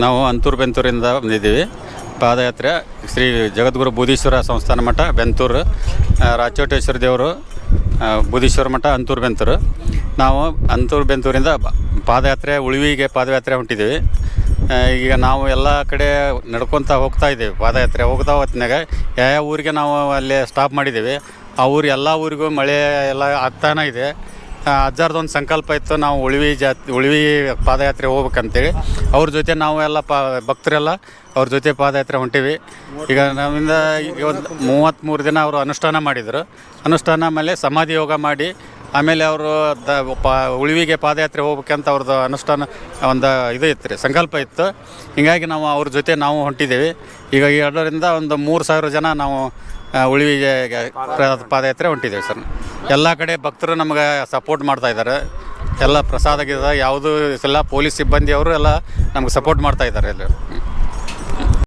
ನಾವು ಅಂತೂರು ಬೆಂತೂರಿಂದ ಬಂದಿದ್ದೀವಿ. ಪಾದಯಾತ್ರೆ ಶ್ರೀ ಜಗದ್ಗುರು ಬೂದೀಶ್ವರ ಸಂಸ್ಥಾನ ಮಠ ಬೆಂತೂರು, ರಾಚೋಟೇಶ್ವರ ದೇವರು ಬೂದೀಶ್ವರ ಮಠ ಅಂತೂರು ಬೆಂತೂರು. ನಾವು ಅಂತೂರು ಬೆಂತೂರಿಂದ ಪಾದಯಾತ್ರೆ ಉಳಿವಿಗೆ ಪಾದಯಾತ್ರೆ ಹೊಂಟಿದ್ದೀವಿ. ಈಗ ನಾವು ಎಲ್ಲ ಕಡೆ ನಡ್ಕೊತ ಹೋಗ್ತಾ ಇದ್ದೀವಿ. ಪಾದಯಾತ್ರೆ ಹೋಗ್ತಾ ಹೊತ್ತಿನಾಗ ಯಾವ ಊರಿಗೆ ನಾವು ಅಲ್ಲಿ ಸ್ಟಾಪ್ ಮಾಡಿದ್ದೀವಿ, ಆ ಊರು ಎಲ್ಲ ಊರಿಗೂ ಮಳೆ ಎಲ್ಲ ಆಗ್ತಾನೆ ಇದೆ. ಅಜ್ಜಾರ್ದೊಂದು ಸಂಕಲ್ಪ ಇತ್ತು, ನಾವು ಉಳಿವಿ ಪಾದಯಾತ್ರೆ ಹೋಗ್ಬೇಕಂತೇಳಿ. ಅವ್ರ ಜೊತೆ ನಾವು ಎಲ್ಲ ಭಕ್ತರೆಲ್ಲ ಅವ್ರ ಜೊತೆ ಪಾದಯಾತ್ರೆ ಹೊಂಟೀವಿ. ಈಗ ನಮ್ಮಿಂದ ಈಗ ಒಂದು 33 ದಿನ ಅವರು ಅನುಷ್ಠಾನ ಮಾಡಿದರು. ಅನುಷ್ಠಾನ ಮೇಲೆ ಸಮಾಧಿ ಯೋಗ ಮಾಡಿ ಆಮೇಲೆ ಅವರು ಉಳಿವಿಗೆ ಪಾದಯಾತ್ರೆ ಹೋಗ್ಬೇಕಂತ ಅವ್ರದ್ದು ಅನುಷ್ಠಾನ ಒಂದು ಇದು ಇತ್ತು ರೀ, ಸಂಕಲ್ಪ ಇತ್ತು. ಹೀಗಾಗಿ ನಾವು ಅವ್ರ ಜೊತೆ ನಾವು ಹೊಂಟಿದ್ದೀವಿ. ಈಗ ಈ ಎರಡರಿಂದ ಒಂದು 3000 ಜನ ನಾವು ಉಳಿವಿಗೆ ಪಾದಯಾತ್ರೆ ಹೊಂಟಿದ್ದೀವಿ ಸರ್. ಎಲ್ಲ ಕಡೆ ಭಕ್ತರು ನಮಗೆ ಸಪೋರ್ಟ್ ಮಾಡ್ತಾಯಿದ್ದಾರೆ. ಎಲ್ಲ ಪ್ರಸಾದ ಗಿದ ಯಾವುದೂ ಎಲ್ಲ ಪೊಲೀಸ್ ಸಿಬ್ಬಂದಿಯವರು ಎಲ್ಲ ನಮ್ಗೆ ಸಪೋರ್ಟ್ ಮಾಡ್ತಾಯಿದ್ದಾರೆ ಎಲ್ಲರೂ.